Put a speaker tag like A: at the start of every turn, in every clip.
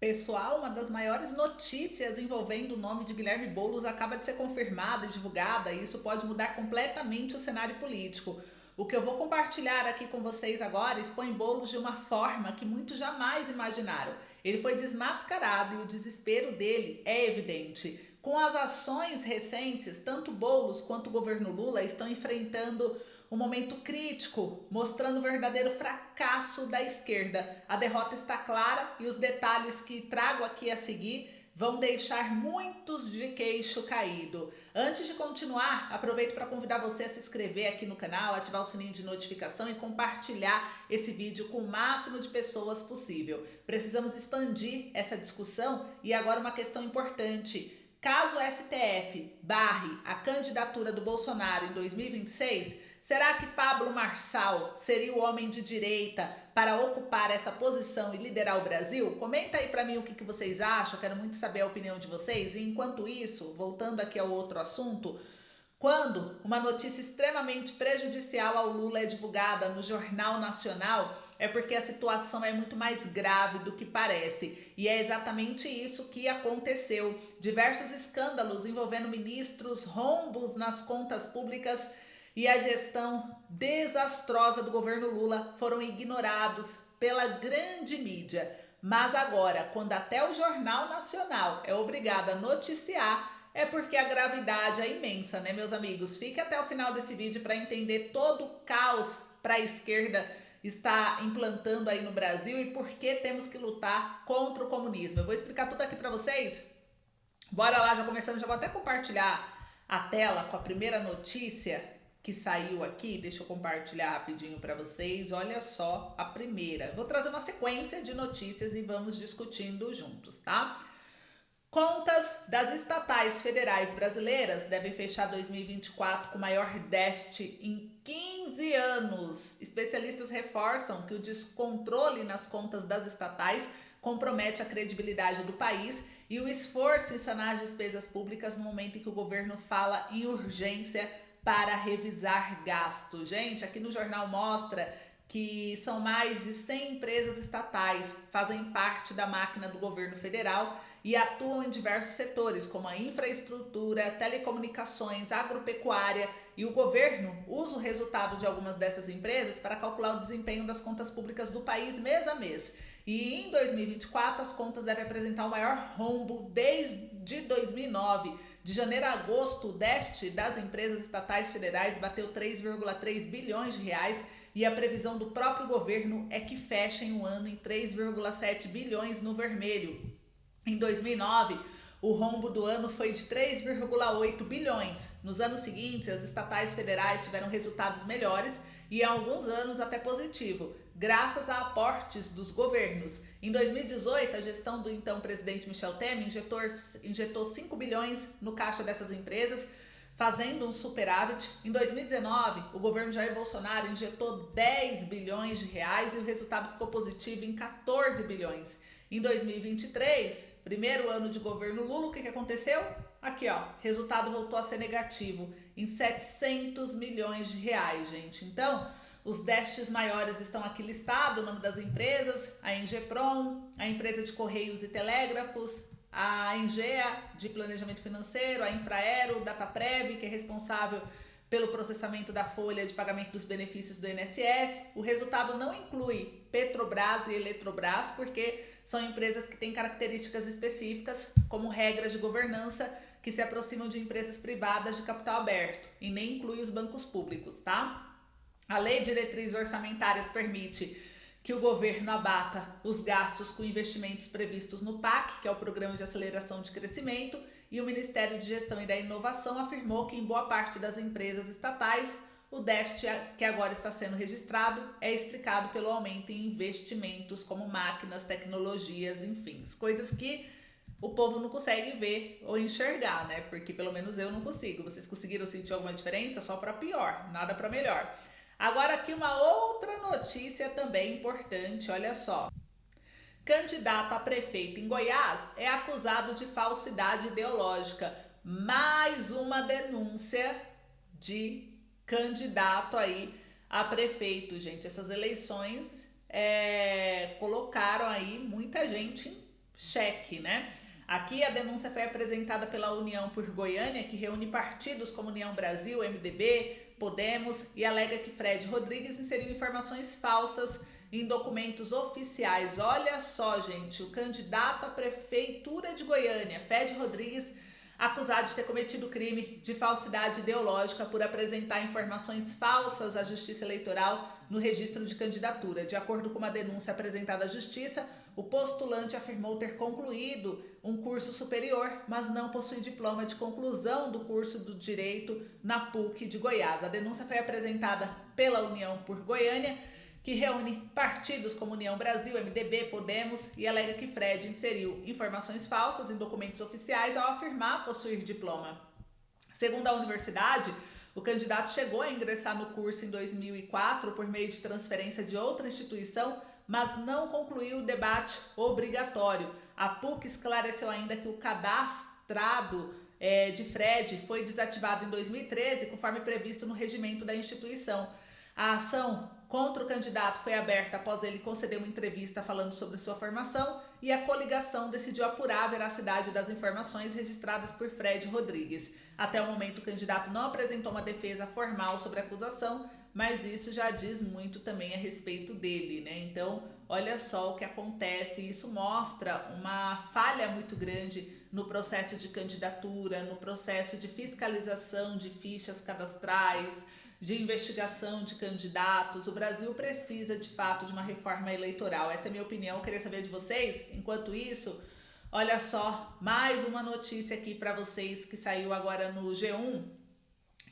A: Pessoal, uma das maiores notícias envolvendo o nome de Guilherme Boulos acaba de ser confirmada e divulgada, e isso pode mudar completamente o cenário político. O que eu vou compartilhar aqui com vocês agora expõe Boulos de uma forma que muitos jamais imaginaram. Ele foi desmascarado e o desespero dele é evidente. Com as ações recentes, tanto Boulos quanto o governo Lula estão enfrentando um momento crítico, mostrando o verdadeiro fracasso da esquerda. A derrota está clara e os detalhes que trago aqui a seguir vão deixar muitos de queixo caído. Antes de continuar, aproveito para convidar você a se inscrever aqui no canal, ativar o sininho de notificação e compartilhar esse vídeo com o máximo de pessoas possível. Precisamos expandir essa discussão e agora uma questão importante. Caso o STF barre a candidatura do Bolsonaro em 2026, será que Pablo Marçal seria o homem de direita para ocupar essa posição e liderar o Brasil? Comenta aí para mim o que vocês acham, quero muito saber a opinião de vocês. E enquanto isso, voltando aqui ao outro assunto, quando uma notícia extremamente prejudicial ao Lula é divulgada no Jornal Nacional, é porque a situação é muito mais grave do que parece. E é exatamente isso que aconteceu. Diversos escândalos envolvendo ministros, rombos nas contas públicas e a gestão desastrosa do governo Lula foram ignorados pela grande mídia. Mas agora, quando até o Jornal Nacional é obrigado a noticiar, é porque a gravidade é imensa, né, meus amigos? Fique até o final desse vídeo para entender todo o caos para a esquerda está implantando aí no Brasil e por que temos que lutar contra o comunismo. Eu vou explicar tudo aqui para vocês. Bora lá, já começando, já vou até compartilhar a tela com a primeira notícia que saiu aqui. Deixa eu compartilhar rapidinho para vocês. Olha só a primeira. Vou trazer uma sequência de notícias e vamos discutindo juntos, tá? Contas das estatais federais brasileiras devem fechar 2024 com o maior déficit em 15 anos. Especialistas reforçam que o descontrole nas contas das estatais compromete a credibilidade do país e o esforço em sanar as despesas públicas no momento em que o governo fala em urgência para revisar gastos. Gente, aqui no jornal mostra que são mais de 100 empresas estatais, fazem parte da máquina do governo federal e atuam em diversos setores, como a infraestrutura, telecomunicações, agropecuária, e o governo usa o resultado de algumas dessas empresas para calcular o desempenho das contas públicas do país mês a mês. E em 2024, as contas devem apresentar o maior rombo desde 2009. De janeiro a agosto, o déficit das empresas estatais federais bateu 3,3 bilhões de reais e a previsão do próprio governo é que fechem o ano em 3,7 bilhões no vermelho. Em 2009, o rombo do ano foi de 3,8 bilhões. Nos anos seguintes, as estatais federais tiveram resultados melhores e em alguns anos até positivo, graças a aportes dos governos. Em 2018, a gestão do então presidente Michel Temer injetou 5 bilhões no caixa dessas empresas, fazendo um superávit. Em 2019, o governo Jair Bolsonaro injetou 10 bilhões de reais e o resultado ficou positivo em 14 bilhões. Em 2023, primeiro ano de governo Lula, o que aconteceu? Aqui, ó, resultado voltou a ser negativo em 700 milhões de reais, gente. Então, os déficits maiores estão aqui listados, o nome das empresas: a Engeprom, a empresa de Correios e Telégrafos, a Engea, de Planejamento Financeiro, a Infraero, Dataprev, que é responsável pelo processamento da folha de pagamento dos benefícios do INSS. O resultado não inclui Petrobras e Eletrobras, porque são empresas que têm características específicas, como regras de governança que se aproximam de empresas privadas de capital aberto, e nem inclui os bancos públicos, tá? A Lei de Diretrizes Orçamentárias permite que o governo abata os gastos com investimentos previstos no PAC, que é o Programa de Aceleração de Crescimento, e o Ministério de Gestão e da Inovação afirmou que em boa parte das empresas estatais, o déficit que agora está sendo registrado é explicado pelo aumento em investimentos como máquinas, tecnologias, enfim, coisas que o povo não consegue ver ou enxergar, né? Porque pelo menos eu não consigo. Vocês conseguiram sentir alguma diferença? Só para pior, nada para melhor. Agora aqui uma outra notícia também importante, olha só. Candidato a prefeito em Goiás é acusado de falsidade ideológica. Mais uma denúncia de candidato aí a prefeito, gente. Essas eleições colocaram aí muita gente cheque, né? Aqui a denúncia foi apresentada pela União por Goiânia, que reúne partidos como União Brasil, MDB, Podemos, e alega que Fred Rodrigues inseriu informações falsas em documentos oficiais. Olha só, gente, o candidato à prefeitura de Goiânia, Fred Rodrigues, acusado de ter cometido crime de falsidade ideológica por apresentar informações falsas à Justiça Eleitoral no registro de candidatura. De acordo com uma denúncia apresentada à Justiça, o postulante afirmou ter concluído um curso superior, mas não possui diploma de conclusão do curso do Direito na PUC de Goiás. A denúncia foi apresentada pela União por Goiânia, que reúne partidos como União Brasil, MDB, Podemos, e alega que Fred inseriu informações falsas em documentos oficiais ao afirmar possuir diploma. Segundo a universidade, o candidato chegou a ingressar no curso em 2004 por meio de transferência de outra instituição, mas não concluiu o debate obrigatório. A PUC esclareceu ainda que o cadastrado de Fred foi desativado em 2013, conforme previsto no regimento da instituição. A ação contra o candidato foi aberta após ele conceder uma entrevista falando sobre sua formação, e a coligação decidiu apurar a veracidade das informações registradas por Fred Rodrigues. Até o momento, o candidato não apresentou uma defesa formal sobre a acusação, mas isso já diz muito também a respeito dele, né? Então, olha só o que acontece. Isso mostra uma falha muito grande no processo de candidatura, no processo de fiscalização de fichas cadastrais, de investigação de candidatos. O Brasil precisa, de fato, de uma reforma eleitoral. Essa é a minha opinião, eu queria saber de vocês. Enquanto isso, olha só, mais uma notícia aqui para vocês que saiu agora no G1,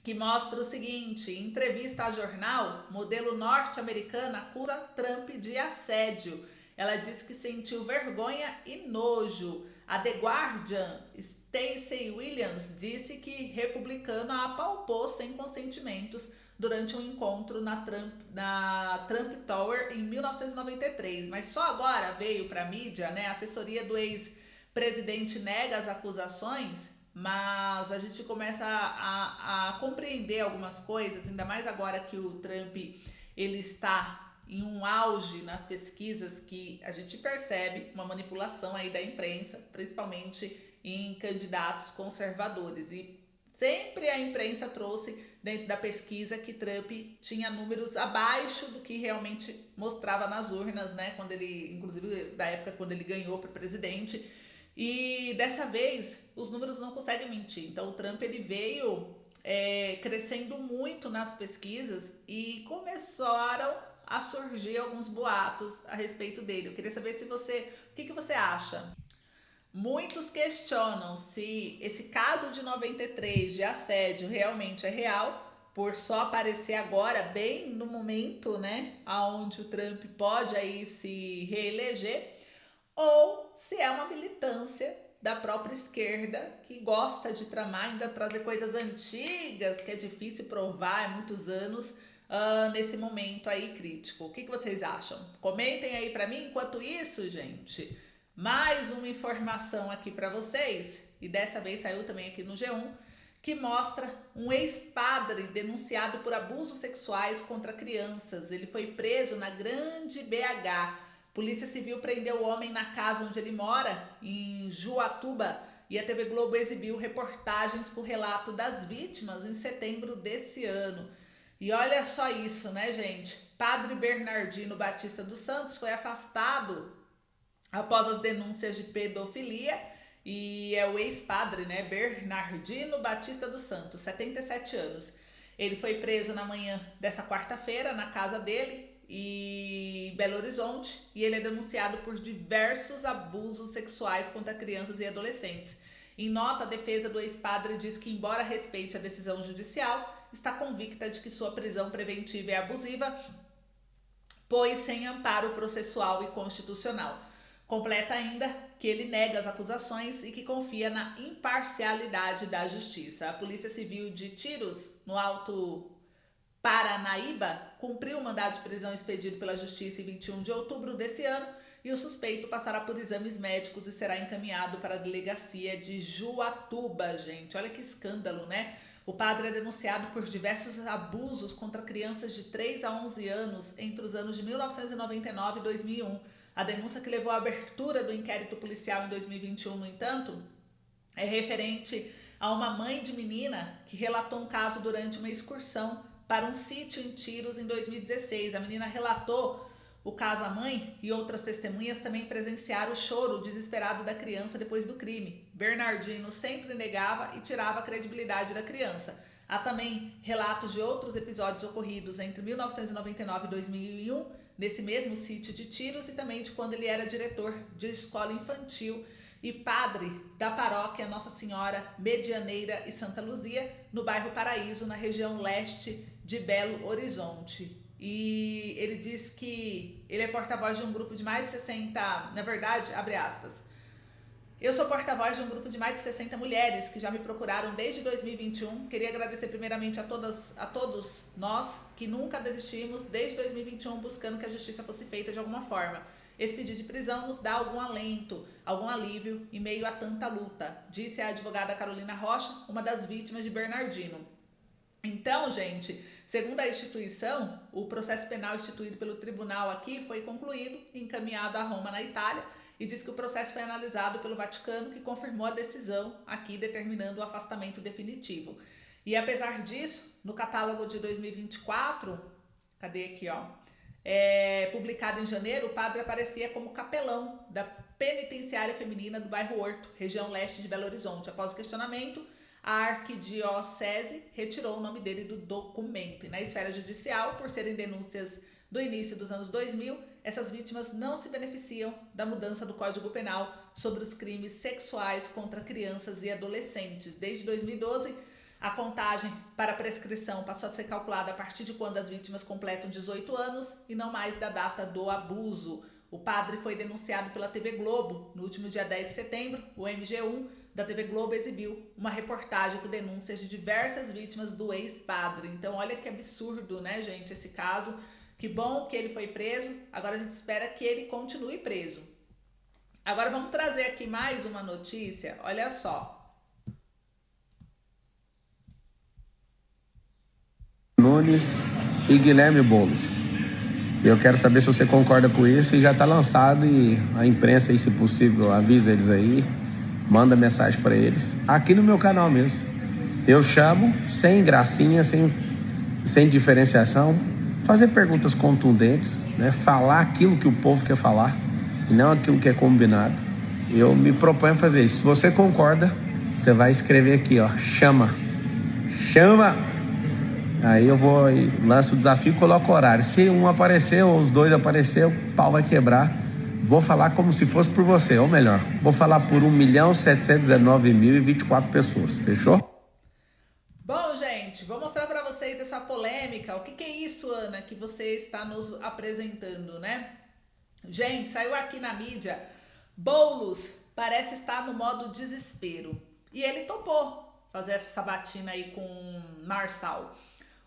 A: que mostra o seguinte: em entrevista ao jornal, modelo norte-americana acusa Trump de assédio. Ela disse que sentiu vergonha e nojo. A The Guardian, Stacey Williams, disse que republicano a apalpou sem consentimentos durante um encontro na Trump Tower em 1993. Mas só agora veio para a mídia, né? A assessoria do ex-presidente nega as acusações, mas a gente começa a compreender algumas coisas, ainda mais agora que o Trump ele está em um auge nas pesquisas, que a gente percebe uma manipulação aí da imprensa, principalmente em candidatos conservadores. E sempre a imprensa trouxe dentro da pesquisa que Trump tinha números abaixo do que realmente mostrava nas urnas, né? Quando ele, inclusive da época quando ele ganhou para presidente. E dessa vez os números não conseguem mentir. Então o Trump ele veio crescendo muito nas pesquisas e começaram a surgir alguns boatos a respeito dele. Eu queria saber se o que você acha? Muitos questionam se esse caso de 93 de assédio realmente é real, por só aparecer agora, bem no momento, né, onde o Trump pode aí se reeleger, ou se é uma militância da própria esquerda que gosta de tramar, ainda trazer coisas antigas, que é difícil provar há muitos anos, nesse momento aí crítico. O que vocês acham? Comentem aí para mim. Enquanto isso, gente, mais uma informação aqui para vocês, e dessa vez saiu também aqui no G1, que mostra um ex-padre denunciado por abusos sexuais contra crianças. Ele foi preso na Grande BH. Polícia Civil prendeu o homem na casa onde ele mora, em Juatuba, e a TV Globo exibiu reportagens com o relato das vítimas em setembro desse ano. E olha só isso, né, gente? Padre Bernardino Batista dos Santos foi afastado após as denúncias de pedofilia, e é o ex-padre, né, Bernardino Batista dos Santos, 77 anos. Ele foi preso na manhã dessa quarta-feira na casa dele, em Belo Horizonte, e ele é denunciado por diversos abusos sexuais contra crianças e adolescentes. Em nota, a defesa do ex-padre diz que, embora respeite a decisão judicial, está convicta de que sua prisão preventiva é abusiva, pois sem amparo processual e constitucional. Completa ainda que ele nega as acusações e que confia na imparcialidade da justiça. A Polícia Civil de Tiros, no Alto Paranaíba, cumpriu o mandado de prisão expedido pela Justiça em 21 de outubro desse ano, e o suspeito passará por exames médicos e será encaminhado para a delegacia de Juatuba, gente. Olha que escândalo, né? O padre é denunciado por diversos abusos contra crianças de 3 a 11 anos entre os anos de 1999 e 2001. A denúncia que levou à abertura do inquérito policial em 2021, no entanto, é referente a uma mãe de menina que relatou um caso durante uma excursão para um sítio em Tiros em 2016. A menina relatou o caso à mãe e outras testemunhas também presenciaram o choro desesperado da criança depois do crime. Bernardino sempre negava e tirava a credibilidade da criança. Há também relatos de outros episódios ocorridos entre 1999 e 2001, nesse mesmo sítio de Tiros, e também de quando ele era diretor de escola infantil e padre da paróquia Nossa Senhora Medianeira e Santa Luzia, no bairro Paraíso, na região leste de Belo Horizonte. E ele diz que ele é porta-voz de um grupo de mais de 60, na verdade, abre aspas, eu sou porta-voz de um grupo de mais de 60 mulheres que já me procuraram desde 2021. Queria agradecer primeiramente a todos nós que nunca desistimos desde 2021 buscando que a justiça fosse feita de alguma forma. Esse pedido de prisão nos dá algum alento, algum alívio em meio a tanta luta, disse a advogada Carolina Rocha, uma das vítimas de Bernardino. Então, gente, segundo a instituição, o processo penal instituído pelo tribunal aqui foi concluído e encaminhado a Roma, na Itália, e diz que o processo foi analisado pelo Vaticano, que confirmou a decisão aqui, determinando o afastamento definitivo. E apesar disso, no catálogo de 2024, cadê aqui, ó? Publicado em janeiro, o padre aparecia como capelão da penitenciária feminina do bairro Horto, região leste de Belo Horizonte. Após o questionamento, a arquidiocese retirou o nome dele do documento. E na esfera judicial, por serem denúncias do início dos anos 2000, essas vítimas não se beneficiam da mudança do Código Penal sobre os crimes sexuais contra crianças e adolescentes. Desde 2012, a contagem para a prescrição passou a ser calculada a partir de quando as vítimas completam 18 anos e não mais da data do abuso. O padre foi denunciado pela TV Globo. No último dia 10 de setembro, o MG1 da TV Globo exibiu uma reportagem com denúncias de diversas vítimas do ex-padre. Então, olha que absurdo, né, gente, esse caso. Que bom que ele foi preso, agora a gente espera que ele continue preso. Agora vamos trazer aqui mais uma notícia, olha só.
B: Nunes e Guilherme Boulos. Eu quero saber se você concorda com isso e já está lançado, e a imprensa aí, se possível, avisa eles aí, manda mensagem para eles, aqui no meu canal mesmo. Eu chamo sem gracinha, sem diferenciação, fazer perguntas contundentes, né? Falar aquilo que o povo quer falar e não aquilo que é combinado. Eu me proponho a fazer isso. Se você concorda, você vai escrever aqui, ó, chama. Aí eu lanço o desafio e coloco o horário. Se um aparecer ou os dois aparecer, o pau vai quebrar. Vou falar como se fosse por você, ou melhor, vou falar por 1.719.024 pessoas. Fechou?
A: Bom, gente, vou mostrar para vocês essa polêmica. O que é isso, Ana, que você está nos apresentando, né? Gente, saiu aqui na mídia, Boulos parece estar no modo desespero. E ele topou fazer essa sabatina aí com Marçal.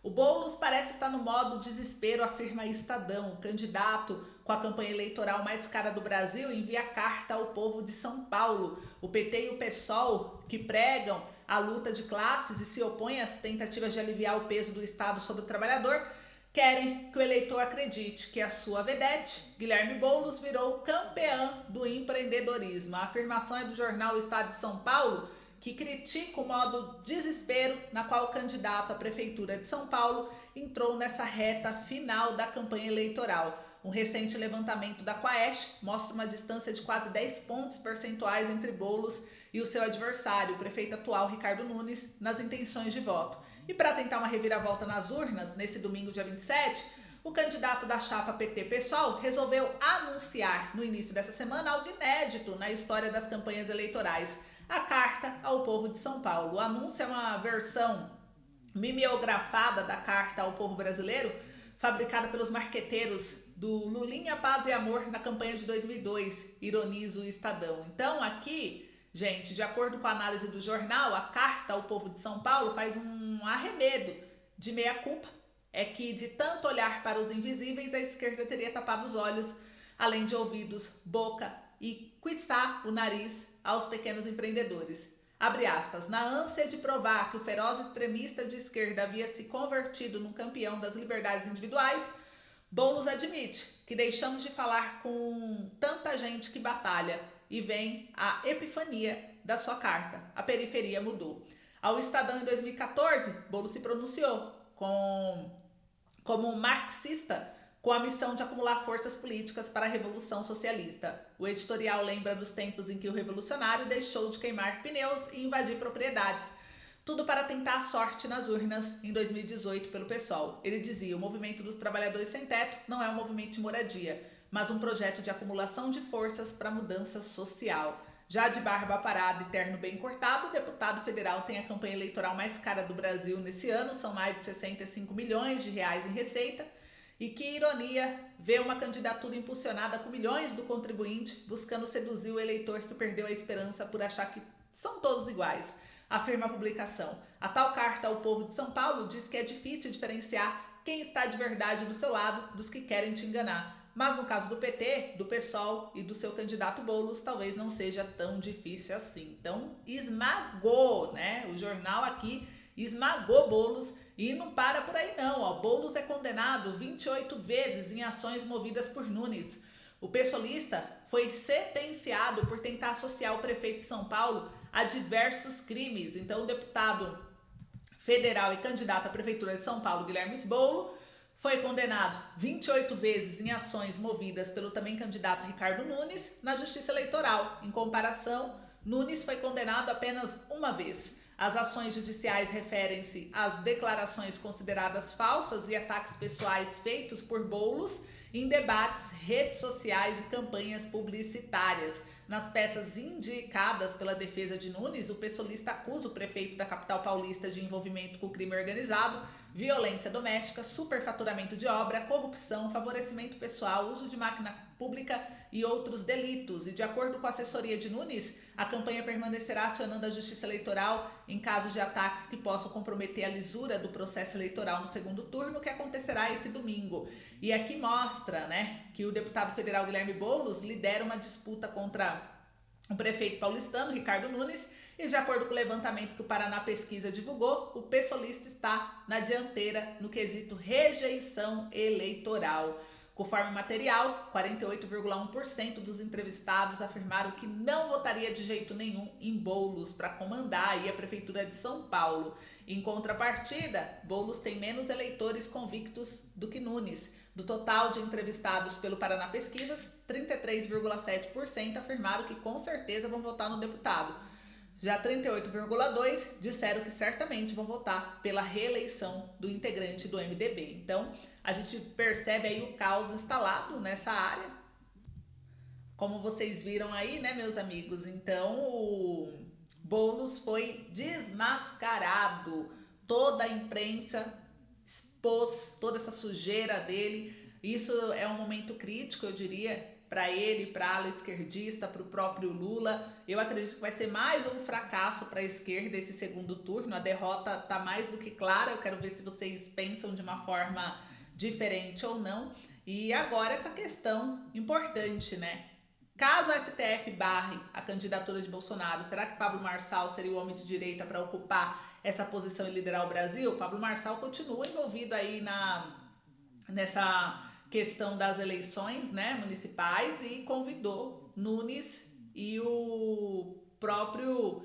A: O Boulos parece estar no modo desespero, afirma Estadão. O candidato com a campanha eleitoral mais cara do Brasil envia carta ao povo de São Paulo. O PT e o PSOL, que pregam a luta de classes e se opõem às tentativas de aliviar o peso do Estado sobre o trabalhador, querem que o eleitor acredite que a sua vedete, Guilherme Boulos, virou campeã do empreendedorismo. A afirmação é do jornal Estado de São Paulo, que critica o modo desespero na qual o candidato à Prefeitura de São Paulo entrou nessa reta final da campanha eleitoral. Um recente levantamento da Quaest mostra uma distância de quase 10 pontos percentuais entre Boulos e o seu adversário, o prefeito atual Ricardo Nunes, nas intenções de voto. E para tentar uma reviravolta nas urnas, nesse domingo, dia 27, o candidato da chapa PT-PSOL resolveu anunciar no início dessa semana algo inédito na história das campanhas eleitorais: a carta ao povo de São Paulo. O anúncio é uma versão mimeografada da carta ao povo brasileiro, fabricada pelos marqueteiros do Lulinha, Paz e Amor na campanha de 2002, ironiza o Estadão. Então aqui, gente, de acordo com a análise do jornal, a carta ao povo de São Paulo faz um arremedo de meia-culpa. É que de tanto olhar para os invisíveis, a esquerda teria tapado os olhos, além de ouvidos, boca e quiçá o nariz aos pequenos empreendedores. Abre aspas, na ânsia de provar que o feroz extremista de esquerda havia se convertido num campeão das liberdades individuais, Boulos admite que deixamos de falar com tanta gente que batalha e vem a epifania da sua carta. A periferia mudou. Ao Estadão em 2014, Boulos se pronunciou como um marxista com a missão de acumular forças políticas para a Revolução Socialista. O editorial lembra dos tempos em que o revolucionário deixou de queimar pneus e invadir propriedades. Tudo para tentar a sorte nas urnas em 2018 pelo PSOL. Ele dizia: o movimento dos trabalhadores sem teto não é um movimento de moradia, mas um projeto de acumulação de forças para a mudança social. Já de barba parada e terno bem cortado, o deputado federal tem a campanha eleitoral mais cara do Brasil nesse ano, são mais de 65 milhões de reais em receita. E que ironia ver uma candidatura impulsionada com milhões do contribuinte buscando seduzir o eleitor que perdeu a esperança por achar que são todos iguais, afirma a publicação. A tal carta ao povo de São Paulo diz que é difícil diferenciar quem está de verdade do seu lado dos que querem te enganar. Mas no caso do PT, do PSOL e do seu candidato Boulos, talvez não seja tão difícil assim. Então esmagou, né? O jornal aqui esmagou Boulos e não para por aí não. Ó. Boulos é condenado 28 vezes em ações movidas por Nunes. O pessoalista foi sentenciado por tentar associar o prefeito de São Paulo a diversos crimes. Então o deputado federal e candidato à prefeitura de São Paulo, Guilherme Boulos, foi condenado 28 vezes em ações movidas pelo também candidato Ricardo Nunes na Justiça Eleitoral. Em comparação, Nunes foi condenado apenas uma vez. As ações judiciais referem-se às declarações consideradas falsas e ataques pessoais feitos por Boulos em debates, redes sociais e campanhas publicitárias. Nas peças indicadas pela defesa de Nunes, o pessoalista acusa o prefeito da capital paulista de envolvimento com o crime organizado, violência doméstica, superfaturamento de obra, corrupção, favorecimento pessoal, uso de máquina pública e outros delitos. E de acordo com a assessoria de Nunes, a campanha permanecerá acionando a Justiça Eleitoral em caso de ataques que possam comprometer a lisura do processo eleitoral no segundo turno, que acontecerá esse domingo. E aqui mostra, né, que o deputado federal Guilherme Boulos lidera uma disputa contra o prefeito paulistano, Ricardo Nunes, e de acordo com o levantamento que o Paraná Pesquisa divulgou, o pessoalista está na dianteira no quesito rejeição eleitoral. Conforme o material, 48,1% dos entrevistados afirmaram que não votaria de jeito nenhum em Boulos para comandar aí a Prefeitura de São Paulo. Em contrapartida, Boulos tem menos eleitores convictos do que Nunes. Do total de entrevistados pelo Paraná Pesquisas, 33,7% afirmaram que com certeza vão votar no deputado. Já 38,2% disseram que certamente vão votar pela reeleição do integrante do MDB. Então, a gente percebe aí o caos instalado nessa área. Como vocês viram aí, né, meus amigos? Então, o Boulos foi desmascarado. Toda a imprensa expôs toda essa sujeira dele. Isso é um momento crítico, eu diria, para ele, para a ala esquerdista, para o próprio Lula. Eu acredito que vai ser mais um fracasso para a esquerda esse segundo turno. A derrota está mais do que clara. Eu quero ver se vocês pensam de uma forma diferente ou não. E agora essa questão importante, né? Caso a STF barre a candidatura de Bolsonaro, será que Pablo Marçal seria o homem de direita para ocupar essa posição e liderar o Brasil? Pablo Marçal continua envolvido aí nessa questão das eleições, né, municipais, e convidou Nunes e o próprio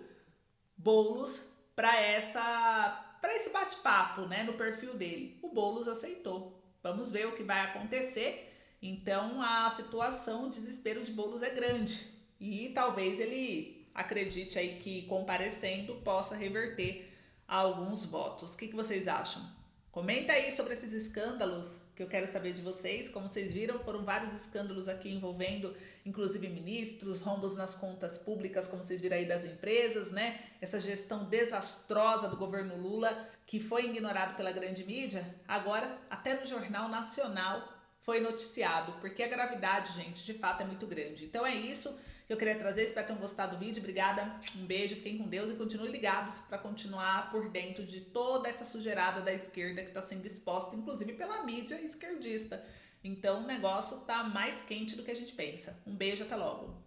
A: Boulos para esse bate-papo, né, no perfil dele. O Boulos aceitou. Vamos ver o que vai acontecer. Então a situação, o desespero de Boulos é grande e talvez ele acredite aí que comparecendo possa reverter alguns votos. O que vocês acham? Comenta aí sobre esses escândalos que eu quero saber de vocês. Como vocês viram, foram vários escândalos aqui envolvendo, inclusive, ministros, rombos nas contas públicas, como vocês viram aí, das empresas, né? Essa gestão desastrosa do governo Lula, que foi ignorado pela grande mídia, agora até no Jornal Nacional foi noticiado, porque a gravidade, gente, de fato é muito grande. Então é isso que eu queria trazer, espero que tenham gostado do vídeo. Obrigada, um beijo, fiquem com Deus e continuem ligados para continuar por dentro de toda essa sujeirada da esquerda que está sendo exposta, inclusive pela mídia esquerdista. Então o negócio tá mais quente do que a gente pensa. Um beijo, até logo.